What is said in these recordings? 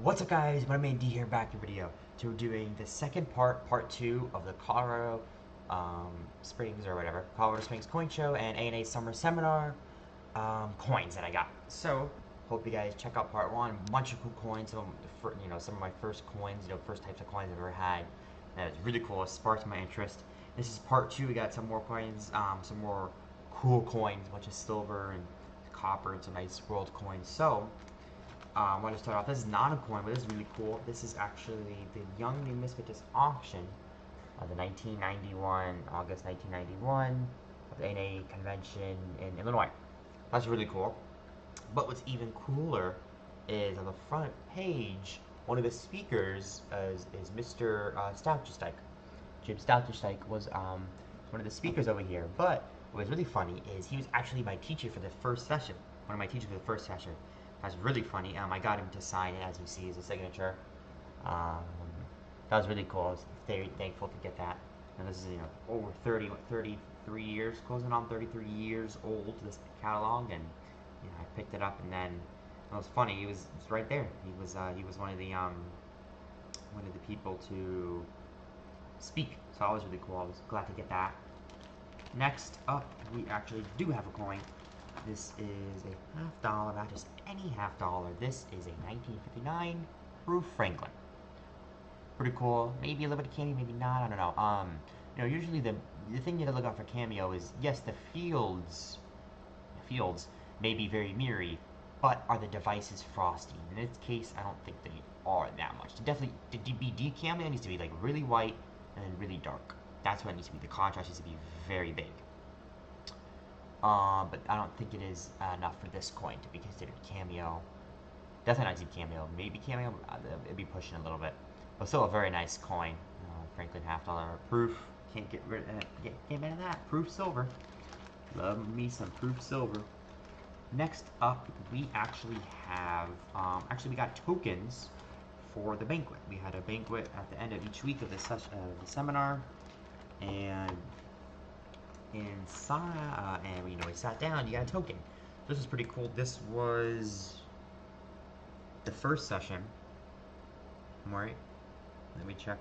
What's up, guys? MoneyManD here, back in video. So we're doing the second part 2 of the Colorado Springs or whatever, Colorado Springs Coin Show and A&A Summer Seminar coins that I got. So hope you guys check out part 1. A bunch of cool coins, some of my first coins, first types of coins I've ever had. That was really cool. It sparked my interest. This is part 2. We got some more coins, some more cool coins, a bunch of silver and copper and some nice world coins. So I want to start off. This is not a coin, but this is really cool. This is actually the Young Numismatist auction of the 1991, August 1991, of the NA convention in Illinois. That's really cool. But what's even cooler is on the front page, one of the speakers is Mr. Stouchesteik. Jim Stouchesteik was one of the speakers over here. But what was really funny is he was actually my teacher for the first session. One of my teachers for the first session. That's really funny. I got him to sign it, as you see, as a signature. That was really cool. I was very thankful to get that. And this is, over 33 years, closing on 33 years old, this catalog, and I picked it up, and then it was funny. He was right there. He was one of the people to speak. So that was really cool. I was glad to get that. Next up, we actually do have a coin. This is a $50, not just any $50. This is a 1959 proof Franklin. Pretty cool. Maybe a little bit of cameo, maybe not. I don't know. Usually the thing you have to look out for cameo is, yes, the fields may be very mirrory, but are the devices frosty? In this case, I don't think they are that much. Definitely, the DBD cameo needs to be like really white and then really dark. That's what it needs to be. The contrast needs to be very big. But I don't think it is enough for this coin to be considered cameo. Definitely not cameo. Maybe cameo. It'd be pushing a little bit, but still a very nice coin. Franklin $50 proof. Can't get rid of that. Proof silver. Love me some proof silver. Next up, we actually have. We got tokens for the banquet. We had a banquet at the end of each week of the seminar, and inside, and we sat down. You got a token. This is pretty cool. This was the first session. Right? Let me check.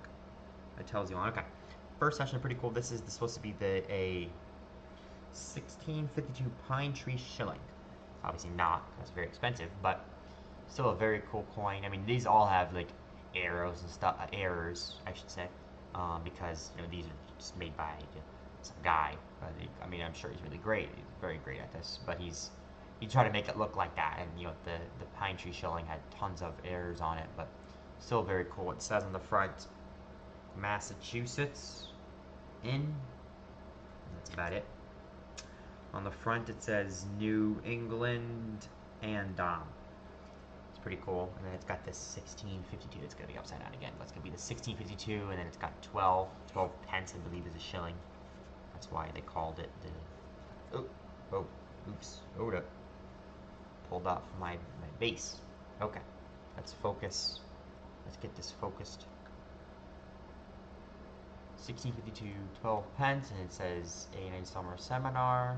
It tells you on. Okay, first session, pretty cool. This is supposed to be a 1652 pine tree shilling. Obviously not, because it's very expensive, but still a very cool coin. I mean, these all have like arrows and stuff, errors, I should say, because these are just made by some guy. I'm sure he's really great. He's very great at this, but he tried to make it look like that, and the pine tree shilling had tons of errors on it, but still very cool. It says on the front, Massachusetts in. That's about it. On the front it says New England and it's pretty cool. And then it's got this 1652. It's gonna be upside down again, but it's gonna be the 1652, and then it's got 12 pence, I believe, is a shilling. That's why they called it the. Oops, hold up. Pulled off my base. Okay, let's focus. Let's get this focused. 1652, 12 pence, and it says A&A Summer Seminar.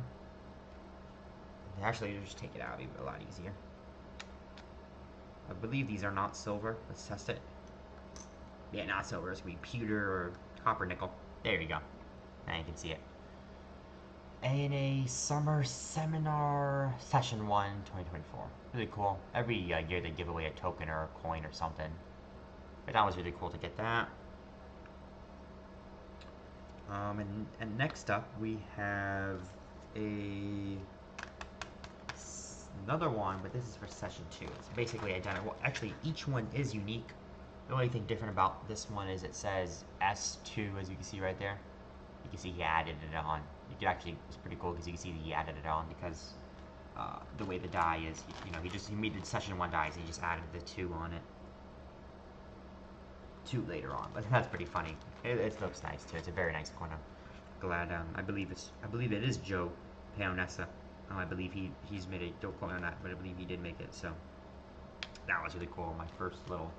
And actually, just take it out, it'd be a lot easier. I believe these are not silver. Let's test it. Yeah, not silver. It's gonna be pewter or copper nickel. There you go. Now you can see it. A&A Summer Seminar Session 1, 2024. Really cool. Every year they give away a token or a coin or something. But that was really cool to get that. And next up we have another one, but this is for session 2. It's basically identical. Actually, each one is unique. The only thing different about this one is it says S2, as you can see right there. You can see he added it on. It's pretty cool because you can see that he added it on because the way the die is, he made the session 1 dies and he just added the 2 on it. 2 later on, but that's pretty funny. It looks nice too. It's a very nice coin. I'm glad. I believe it is Joe Peonessa. I believe he's made it. Don't quote me on that, but I believe he did make it. So that was really cool. My first little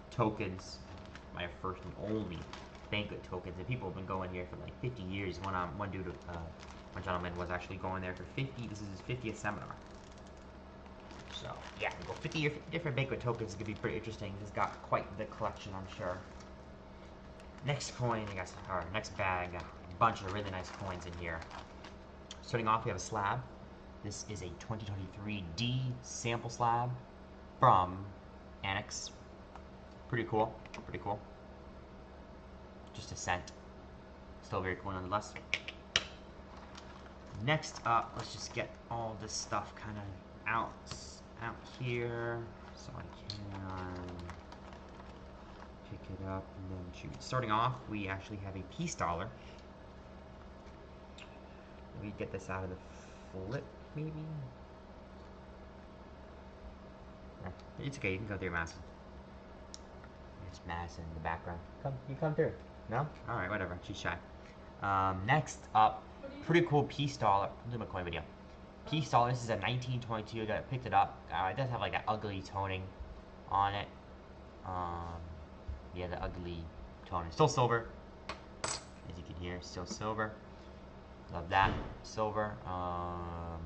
tokens, my first and only banquet tokens. And people have been going here for like 50 years. One gentleman was actually going there for 50. This is his 50th seminar. So, yeah, we go 50 different banquet tokens. It's going to be pretty interesting. This has got quite the collection, I'm sure. Next coin, I guess, or next bag, a bunch of really nice coins in here. Starting off, we have a slab. This is a 2023 D sample slab from Annex. Pretty cool, pretty cool. Just a cent. Still very cool nonetheless. Next up, let's just get all this stuff kind of out here so I can pick it up and then shoot. Starting off, we actually have a peace dollar. We get this out of the flip, maybe? It's okay, you can go through your mask. There's Madison in the background. You come through. No? Alright, whatever. She's shy. Next up, pretty cool peace dollar. I'll do my coin video. Peace dollar. This is a 1922. I picked it up. It does have like that ugly toning on it. Yeah, the ugly toning. Still silver. As you can hear, still silver. Love that. Silver.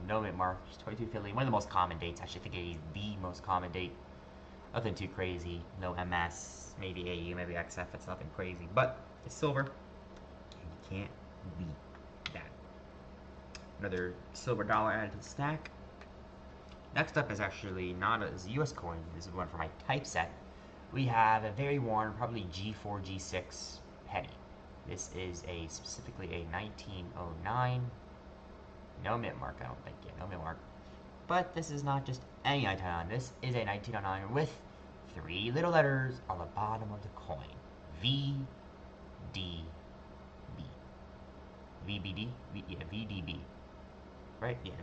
No mint mark. 22 Philly. One of the most common dates. Actually, I think it is the most common date. Nothing too crazy. No MS. Maybe AU. Maybe XF. It's nothing crazy. But it's silver. And you can't beat that. Another silver dollar added to the stack. Next up is actually not a US coin. This is one for my typeset. We have a very worn, probably G4, G6 penny. This is specifically a 1909. No mint mark, I don't think. Yeah, no mint mark. But this is not just any 1909. This is a 1909 with 3 little letters on the bottom of the coin. VDB. VBD? Yeah, VDB. Right? Yeah,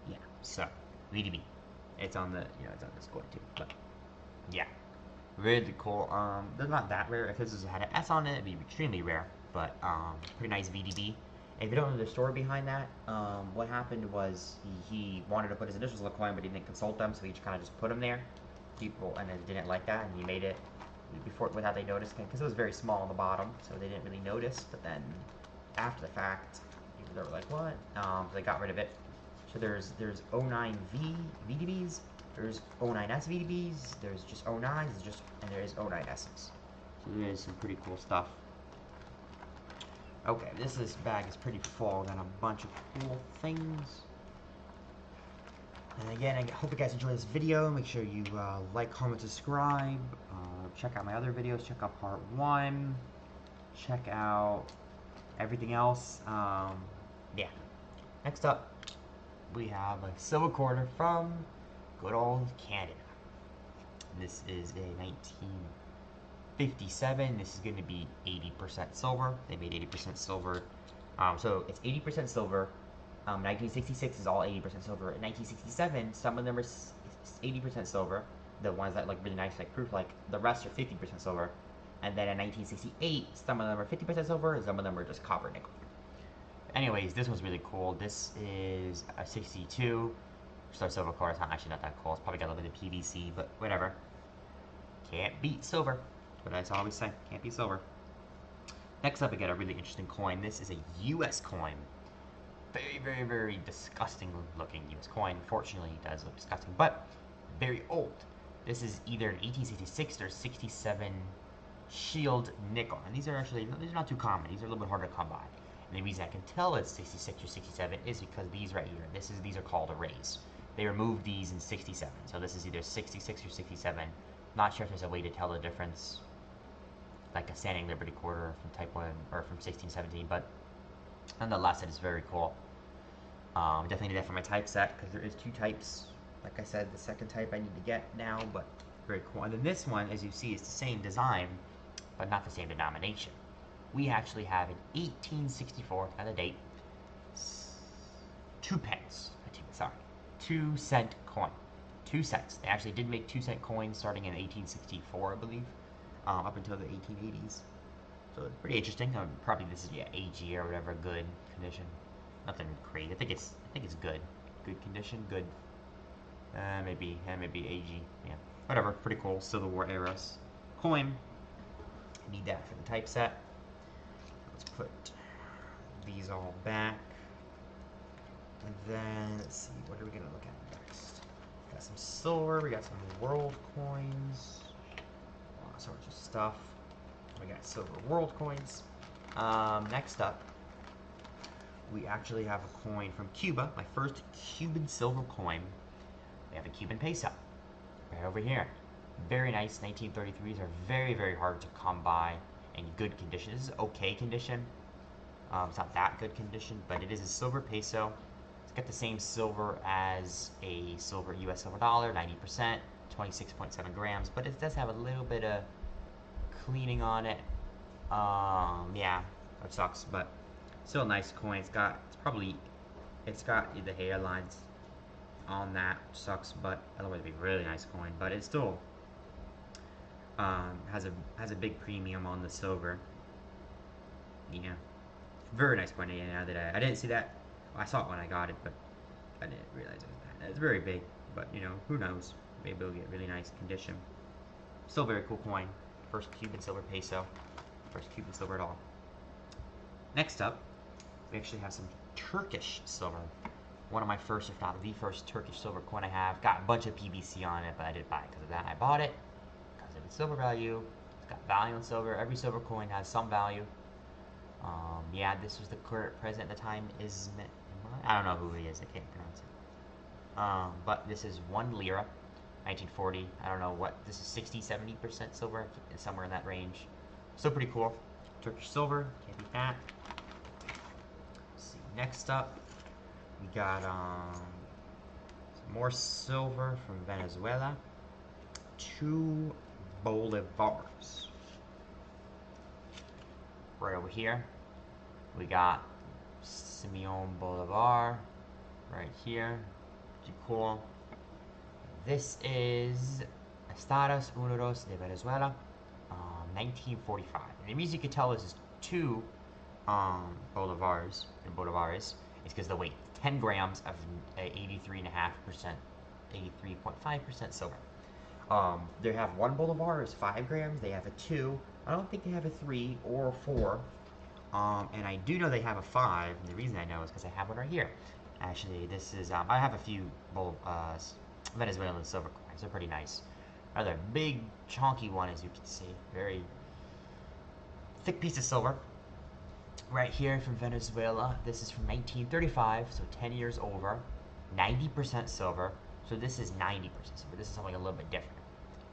yeah, so, VDB. It's on the, it's on this coin too. But, yeah. Really cool. They're not that rare. If this had an S on it, it'd be extremely rare. But, pretty nice VDB. If you don't know the story behind that, what happened was he wanted to put his initials on the coin, but he didn't consult them, so he just kind of just put them there. People and then didn't like that, and he made it without they noticed, because it was very small on the bottom, so they didn't really notice. But then after the fact, they were like, "What?" So they got rid of it. So there's 09 VDBs, there's 09S VDBs, there's just 09s, and there is 09Ss. So there is some pretty cool stuff. Okay, this bag is pretty full. Got a bunch of cool things. And again, I hope you guys enjoy this video. Make sure you like, comment, subscribe. Check out my other videos. Check out part 1. Check out everything else. Yeah. Next up, we have a silver quarter from good old Canada. This is a 1957. This is going to be 80% silver. They made 80% silver. So it's 80% silver. 1966 is all 80% silver. In 1967, some of them are 80% silver. The ones that look really nice, like proof, like the rest are 50% silver. And then in 1968, some of them are 50% silver, and some of them are just copper nickel. Anyways, this one's really cool. This is a 62. So silver core is actually not that cool. It's probably got a little bit of PVC, but whatever. Can't beat silver. That's what I always say. Can't beat silver. Next up, we got a really interesting coin. This is a US coin. Very, very, very disgusting looking US coin. Fortunately, it does look disgusting, but very old. This is either an 1866 or 67 shield nickel. And these are not too common. These are a little bit harder to come by. And the reason I can tell it's 66 or 67 is because these right here, these are called arrays. They removed these in 67. So this is either 66 or 67. Not sure if there's a way to tell the difference, like a Standing Liberty quarter from Type 1 or from 1617, but nonetheless, it is very cool. Definitely need that for my typeset because there is 2 types. Like I said, the second type I need to get now, but very cool. And then this one, as you see, is the same design, but not the same denomination. We actually have an 1864, kind of date, 2 pence. Sorry, 2-cent coin. 2 cents. They actually did make 2-cent coins starting in 1864, I believe, up until the 1880s. So it's pretty interesting. Probably this is AG or whatever, good condition. Nothing crazy. I think it's good. Good condition. Good. Maybe AG. Yeah. Whatever. Pretty cool. Civil War era coin. Need that for the typeset. Let's put these all back. And then, let's see, what are we going to look at next? Got some silver, we got some world coins, all sorts of stuff. We got silver world coins. Next up, we actually have a coin from Cuba, my first Cuban silver coin. We have a Cuban peso, right over here. Very nice, 1933s are very, very hard to come by in good condition. This is okay condition. It's not that good condition, but it is a silver peso. It's got the same silver as a silver US silver dollar, 90%, 26.7 grams, but it does have a little bit of cleaning on it. Yeah, that sucks, but still a nice coin. It's got the hairlines on that, which sucks, but otherwise it'd be a really nice coin. But it still has a big premium on the silver. Yeah, very nice coin. Yeah, now that I didn't see that, I saw it when I got it, but I didn't realize it was that. It's very big, but you know, who knows? Maybe it'll get really nice condition. Still very cool coin. First Cuban silver peso. First Cuban silver at all. Next up, we actually have some Turkish silver. One of my first, if not the first, Turkish silver coin I have. Got a bunch of PVC on it, but I didn't buy it because of that. I bought it because of its silver value. It's got value in silver. Every silver coin has some value. Yeah, this was the current president at the time, Ismet. I don't know who he is. I can't pronounce it. But this is 1 lira, 1940. I don't know what. This is 60-70% silver. It's somewhere in that range. Still pretty cool. Turkish silver. Can't beat that. Let's see. Next up, we got some more silver from Venezuela. 2 bolivars. Right over here, we got Simeon Bolivar. Right here, pretty cool. This is Estados Unidos de Venezuela, 1945. And the reason you can tell this is 2 bolivars is because the weight, 10 grams of 83.5%, 83.5% silver. They have 1 bolivar is 5 grams. They have a 2. I don't think they have a 3 or a 4. And I do know they have a 5. And the reason I know is because I have one right here. Actually, this is I have a few Venezuelan silver coins. They're pretty nice. Another big chunky one, as you can see. Very thick piece of silver. Right here from Venezuela. This is from 1935, so 10 years over. 90% silver. So this is 90% silver. This is something a little bit different.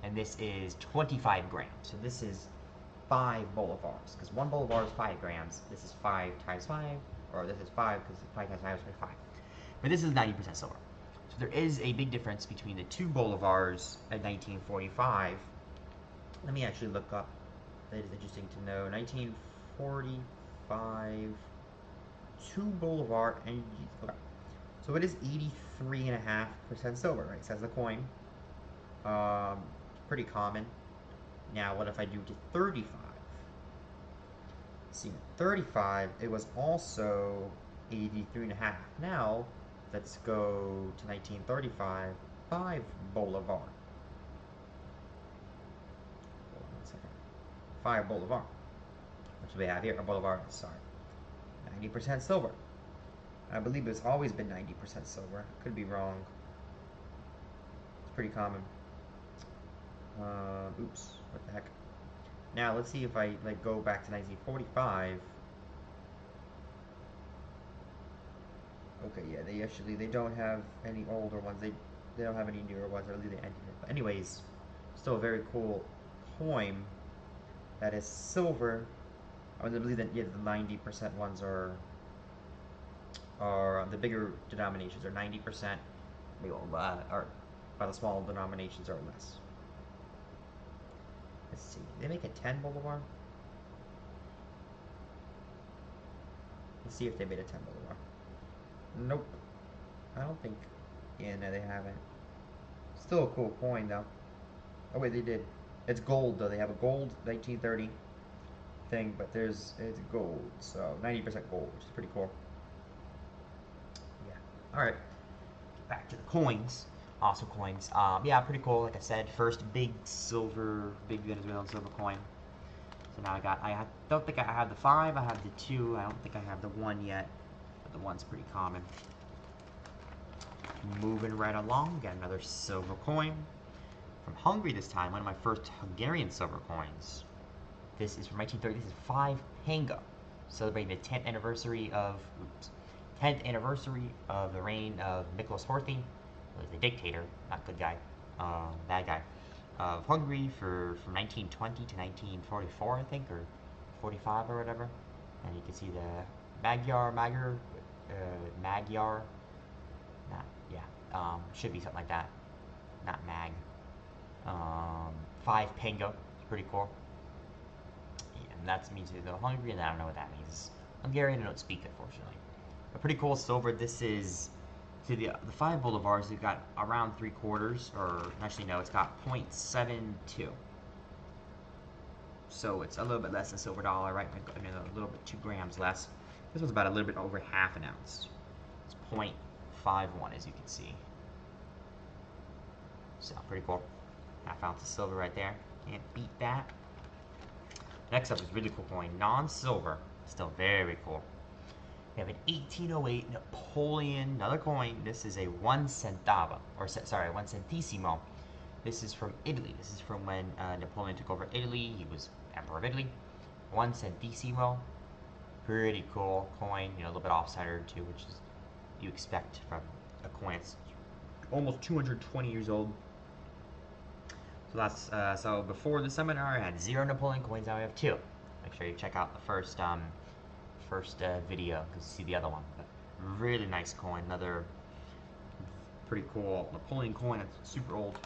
And this is 25 grams. So this is 5 bolivars. Because 1 bolivar is 5 grams. This is 5 times 5. Or this is 5 because 5 times 5 is 5. But this is 90% silver. So there is a big difference between the 2 bolivars at 1945. Let me actually look up. That is interesting to know. 1945, 2 bolivar, and okay. So it is 83.5% silver, right? It says the coin. Pretty common. Now, what if I do to 35? See, 35, it was also 83.5. Now, let's go to 1935, 5 bolivar. Hold on 1 second. 5 bolivar. That's what we have here. A bolivar, sorry. 90% silver. I believe it's always been 90% silver. Could be wrong. It's pretty common. Oops, what the heck. Now let's see if I go back to 1945. Okay, yeah, they don't have any older ones. They don't have any newer ones. I believe they ended it. But anyways, still a very cool coin that is silver. I believe that, yeah, the 90% ones are the bigger denominations are 90%, or by the small denominations are less. Let's see. They make a 10 bolivar. Let's see if they made a 10 bolivar. Nope. I don't think. Yeah, no, they haven't. Still a cool coin though. Oh wait, they did. It's gold though. They have a gold 1930 thing, but it's gold, so 90% gold, which is pretty cool. Yeah. All right. Get back to the coins. Awesome coins. Yeah, pretty cool. Like I said, first big Venezuelan silver coin. So now I don't think I have the 5. I have the 2. I don't think I have the 1 yet, but the 1's pretty common. Moving right along, got another silver coin. From Hungary this time, one of my first Hungarian silver coins. This is from 1930. This is 5 panga, celebrating the 10th anniversary of, 10th anniversary of the reign of Nicholas Horthy, who was the dictator, not good guy, bad guy, of Hungary from 1920 to 1944, I think, or 45 or whatever. And you can see the Magyar, not, yeah, should be something like that, not mag. 5 panga, it's pretty cool. And that's means the Hungarian, I don't know what that means. Hungarian, I don't speak it, fortunately. But pretty cool silver. This is, see the 5 bolivars, they've got around 3/4, or actually no, it's got 0.72. So it's a little bit less than silver dollar, right? I mean, a little bit, 2 grams less. This one's about a little bit over half an ounce. It's 0.51, as you can see. So pretty cool. Half ounce of silver right there. Can't beat that. Next up is really cool coin, non-silver, still very cool. We have an 1808 Napoleon, another coin. This is a 1 centavo, or sorry, 1 centesimo. This is from Italy. This is from when Napoleon took over Italy. He was Emperor of Italy. 1 centesimo, pretty cool coin. You know, a little bit off-centered too, which is you expect from a coin that's almost 220 years old. So that's so before the seminar, I had 0 Napoleon coins. Now we have 2. Make sure you check out the first video because you see the other one. But really nice coin. Another pretty cool Napoleon coin. That's super old.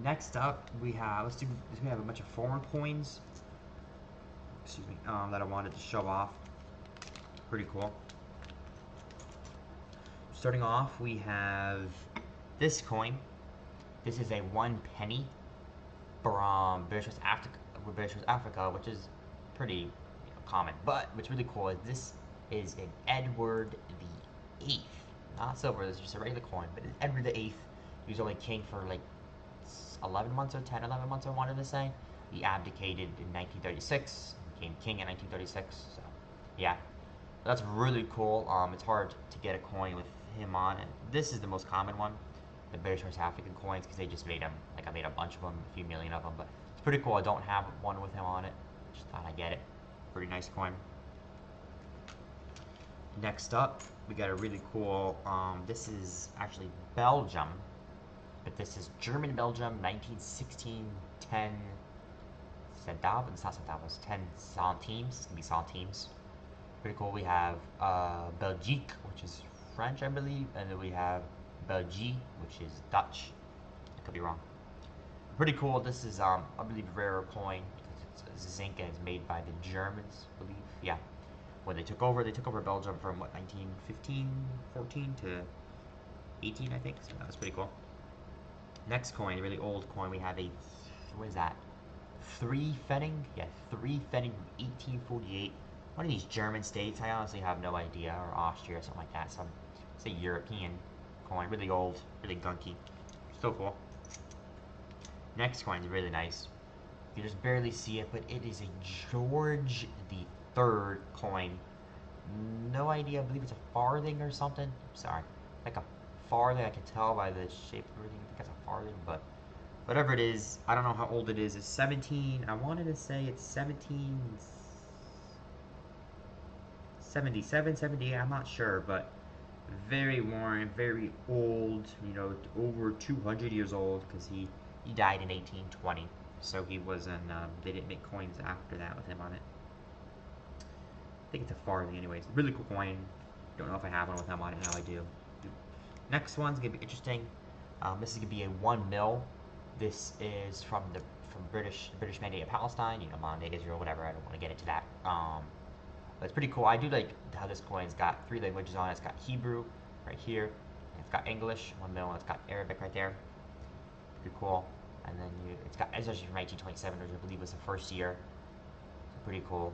Next up, we have we have a bunch of foreign coins. Excuse me. That I wanted to show off. Pretty cool. Starting off, we have this coin. This is a 1 penny from British Africa, which is pretty common. But what's really cool is this is an Edward the VIII, not silver. This is just a regular coin, but it's Edward the VIII. He was only king for like 11 months or 10, 11 months. I wanted to say he abdicated in 1936, became king in 1936. So yeah, that's really cool. It's hard to get a coin with him on it. This is the most common one. The British West African coins, because they just made them, like I made a bunch of them, a few million of them, but it's pretty cool. I don't have one with him on it, just thought I'd get it. Pretty nice coin. Next up, we got a really cool, this is actually Belgium, but this is German-Belgium, 1916, 10 centavos, it's not centavos, 10 centimes, it's gonna be centimes. Pretty cool. We have Belgique, which is French, I believe, and then we have Belgique, which is Dutch. I could be wrong. Pretty cool. This is, I believe, a rarer coin because it's zinc and it's made by the Germans, I believe. Yeah. When they took over Belgium from what, 1915, 14 to 18, I think. So that was pretty cool. Next coin, a really old coin. We have a, what is that? 3 Pfennig? Yeah, 3 Pfennig from 1848. One of these German states. I honestly have no idea, or Austria or something like that. Some, say, European coin, really old, really gunky, still cool. Next coin is really nice. You just barely see it, but it is a George the III coin. No idea. I believe it's a farthing or something. Sorry, like a farthing. I can tell by the shape of everything. I think it's a farthing, but whatever it is, I don't know how old it is. It's 17. I wanted to say it's 1777, 78. I'm not sure, but very worn, very old, you know, over 200 years old, because he died in 1820, so he wasn't, they didn't make coins after that with him on it. I think it's a farthing anyways. Really cool coin. Don't know if I have one with him on it, now I do. Next one's gonna be interesting. This is gonna be a 1 mil. This is from British Mandate of Palestine, you know, Mandate Israel, whatever. I don't want to get into that. But it's pretty cool. I do like how this coin's got 3 languages on it. It's got Hebrew right here. It's got English, 1 mil, and it's got Arabic right there. Pretty cool. And then it's actually from 1927, which I believe was the first year. So pretty cool.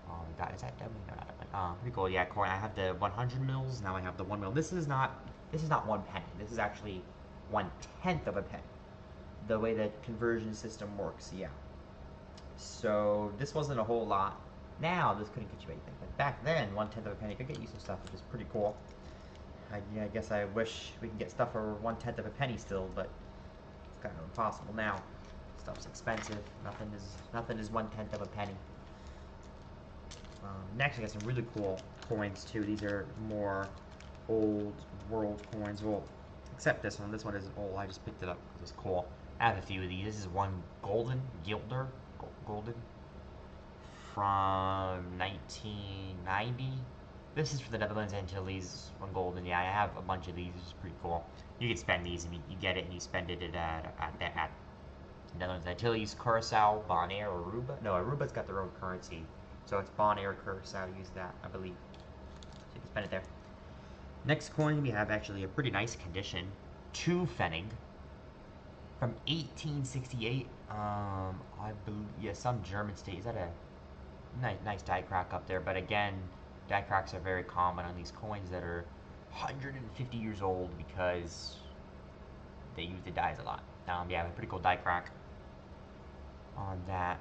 We got, is that W? No, not W. Pretty cool. Yeah, coin. I have the 100 mils. Now I have the 1 mil. This is not 1 penny. This is actually 1/10 of a penny. The way the conversion system works, yeah. So this wasn't a whole lot. Now this couldn't get you anything, but back then 1/10 of a penny could get you some stuff, which is pretty cool. I guess I wish we could get stuff for 1/10 of a penny still, but it's kind of impossible now. Stuff's expensive. Nothing is 1/10 of a penny. Next, I got some really cool coins too. These are more old world coins. Well, except this one. This one isn't old. I just picked it up because it's cool. I have a few of these. This is one golden gilder, golden, from 1990. This is for the Netherlands Antilles. One golden. Yeah, I have a bunch of these. It's pretty cool. You can spend these and you get it and you spend it at Netherlands Antilles, Curacao, Bonaire, Aruba. No, Aruba's got their own currency. So it's Bonaire, Curacao, use that, I believe. So you can spend it there. Next coin, we have actually a pretty nice condition. 2 Pfennig from 1868. I believe, yeah, some German state. Is that a nice die crack up there? But again, die cracks are very common on these coins that are 150 years old because they use the dies a lot. Yeah, a pretty cool die crack on that.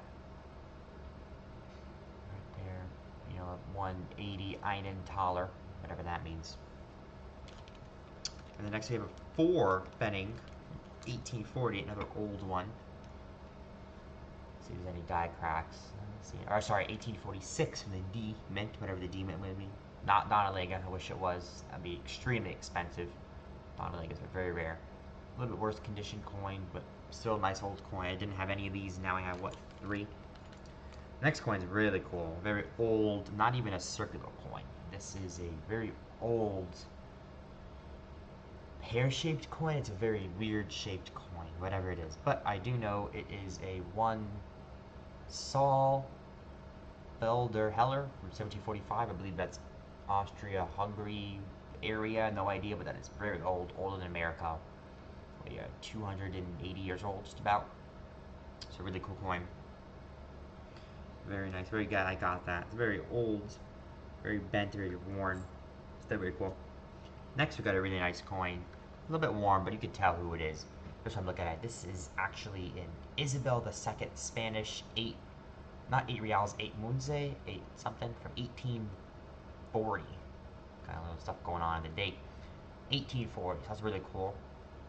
Right there, you know, 180 Einen Taler, whatever that means. And the next we have a 4 Pfennig, 1840, another old one. Let's see if there's any die cracks. Let's see. Or sorry, 1846 from the D Mint, whatever the D Mint would be. Not Donnerlega, I wish it was. That'd be extremely expensive. Donnerlegas are very rare. A little bit worse condition coin, but still a nice old coin. I didn't have any of these. Now I have, what, 3? Next coin is really cool. Very old, not even a circular coin. This is a very old pear-shaped coin. It's a very weird shaped coin, whatever it is. But I do know it is a 1 Saul Felder Heller from 1745. I believe that's Austria-Hungary area. No idea, but that is very old, older than America. Yeah, 280 years old, just about. It's a really cool coin. Very nice. Very good. I got that. It's very old, very bent, very worn. Still very cool. Next, we got a really nice coin. A little bit worn, but you can tell who it is. First I'm looking at it. This is actually in Isabel II Spanish 8, not 8 reals, 8 munze, 8 something from 1840. Kind of little stuff going on in the date. 1840. So that's really cool.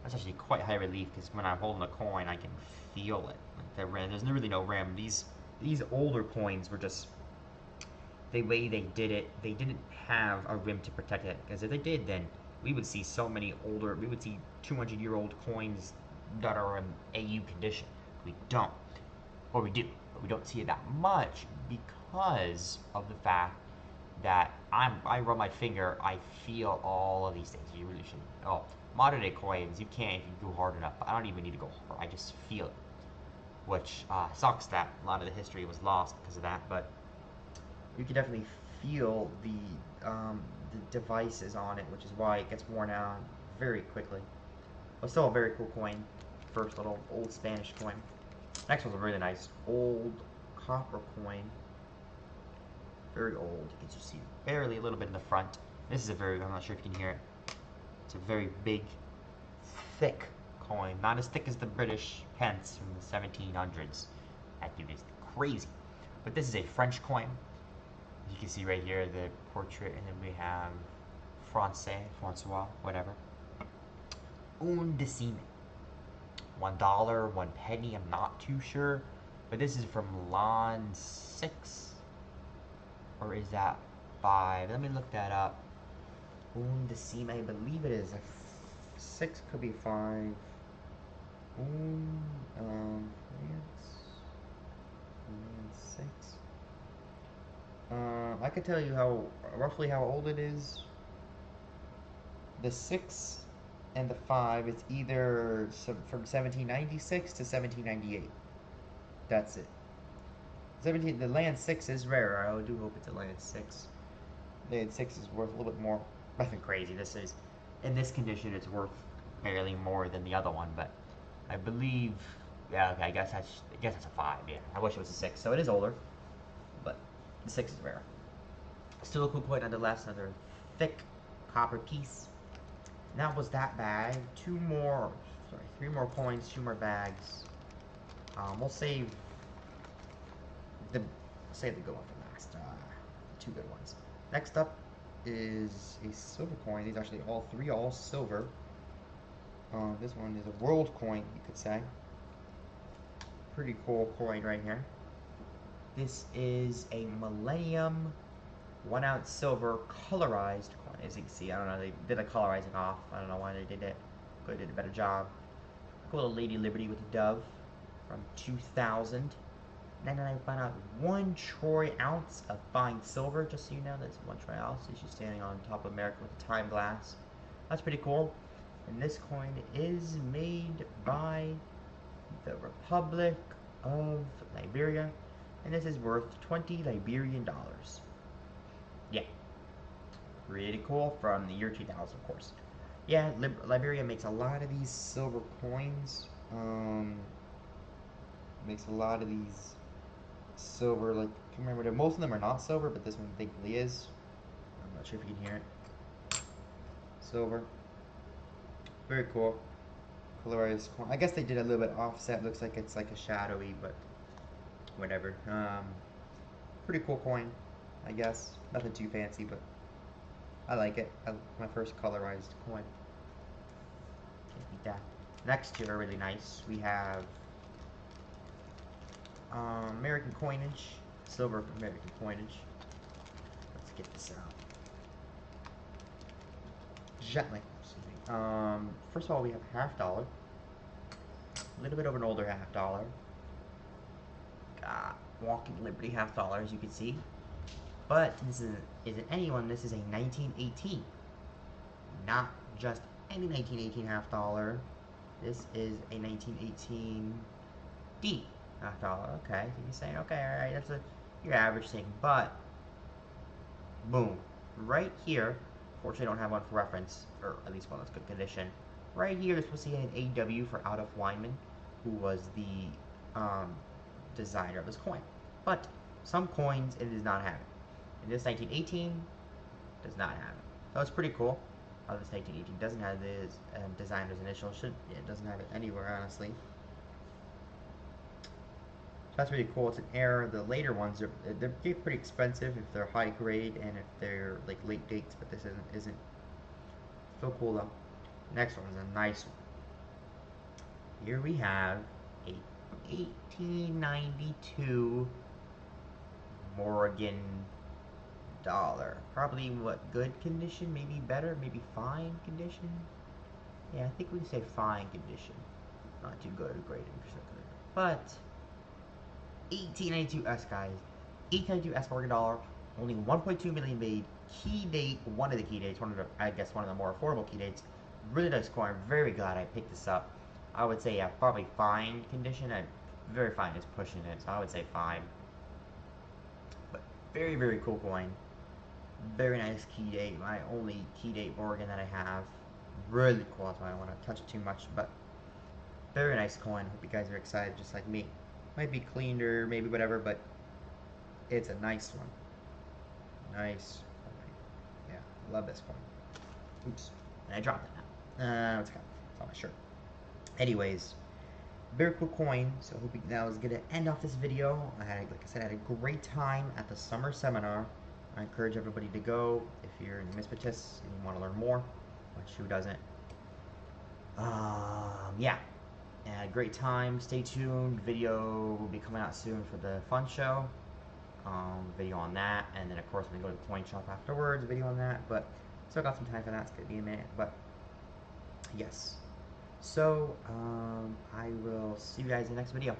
That's actually quite high relief because when I'm holding the coin, I can feel it. Like the rim. There's really no rim. These older coins were just the way they did it. They didn't have a rim to protect it, because if they did, then we would see so many older. We would see 200-year-old coins that are in AU condition. We don't, or we do, but we don't see it that much because of the fact that I rub my finger, I feel all of these things. You really should. Oh, modern day coins, you can't if you go hard enough. But I don't even need to go hard. I just feel it, which sucks that a lot of the history was lost because of that. But you can definitely feel the devices on it, which is why it gets worn out very quickly. But still a very cool coin. First little old Spanish coin. Next one's a really nice old copper coin. Very old. You can just see barely a little bit in the front. This is a very, I'm not sure if you can hear it. It's a very big, thick coin. Not as thick as the British pence from the 1700s. That dude is crazy. But this is a French coin. You can see right here the portrait, and then we have Francois, whatever. Un décime. $1, 1 penny, I'm not too sure. But this is from Lon 6. Or is that 5? Let me look that up. Un décime, I believe it is. 6 could be 5. Six. I could tell you roughly how old it is. The 6 and the 5, it's either from 1796 to 1798. That's it. The land 6 is rare. I do hope it's a land 6. Land 6 is worth a little bit more. Nothing crazy. This is, in this condition, it's worth barely more than the other one. But I believe, yeah, okay, I guess that's a 5. Yeah, I wish it was a 6. So it is older, but the 6 is rare. Still a cool coin nonetheless. Another thick copper piece. And that was that bag. 3 more coins, 2 more bags. We'll save the good one for last. 2 good ones. Next up, is a silver coin. These are actually all three all silver. This one is a world coin, you could say. Pretty cool coin right here. This is a Millennium 1 ounce silver colorized coin. As you can see, I don't know, they did a colorizing off. I don't know why they did it, but they did a better job. Cool little Lady Liberty with a dove from 2000. And then I found out 1 troy ounce of fine silver, just so you know, that's 1 troy ounce. She's standing on top of America with a time glass. That's pretty cool. And this coin is made by the Republic of Liberia, and this is worth 20 Liberian dollars. Yeah, really cool, from the year 2000, of course. Yeah, Liberia makes a lot of these silver coins. Makes a lot of these silver, like, I can't remember, most of them are not silver, but this one thankfully is. I'm not sure if you can hear it. Silver. Very cool. Colorized coin. I guess they did a little bit offset. Looks like it's like a shadowy, but whatever. Pretty cool coin, I guess. Nothing too fancy, but I like it. My first colorized coin. Can't beat that. Next here, really nice. We have American coinage, silver American coinage. Let's get this out gently. First of all, we have $50. A little bit of an older $50. Got Walking Liberty $50, as you can see. But this isn't anyone. This is a 1918. Not just any 1918 $50. This is a 1918 D $50. Okay, so you're saying, okay, all right, that's your average thing. But boom, right here. Fortunately, I don't have one for reference, or at least one that's good condition. Right here, you're supposed to see an AW for Adolf Weinman, who was the designer of this coin. But some coins, it does not have it. In this 1918, does not have it. So it's pretty cool. This 1918 doesn't have the designer's initial. It doesn't have it anywhere, honestly. So that's really cool. It's an error. The later ones they're pretty expensive if they're high grade and if they're like late dates, but this isn't. Still cool though. Next one is a nice one. Here we have a 1892 Morgan dollar. Probably what, good condition? Maybe better? Maybe fine condition? Yeah, I think we can say fine condition. Not too good or great. But 1892 S, guys. 1892 S Morgan dollar. Only 1.2 million made. Key date, one of the key dates, I guess one of the more affordable key dates. Really nice coin. Very glad I picked this up. I would say, yeah, probably fine condition. Very fine is pushing it, so I would say fine. But very, very cool coin. Very nice key date. My only key date Morgan that I have. Really cool. That's why I don't want to touch it too much. But very nice coin. Hope you guys are excited just like me. Might be cleaner, maybe whatever, but it's a nice one. Nice coin. Yeah, love this coin. Oops. And I dropped it now. It's on my shirt. Anyways, very cool coin. So I hope that was gonna end off this video. Like I said, I had a great time at the summer seminar. I encourage everybody to go if you're in Mispetis and you want to learn more, which who doesn't. Yeah. And a great time. Stay tuned. Video will be coming out soon for the fun show. Video on that, and then of course I'm gonna go to the coin shop afterwards. Video on that, but still got some time for that. It's gonna be a minute, but yes. So I will see you guys in the next video.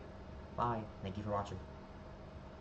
Bye. Thank you for watching.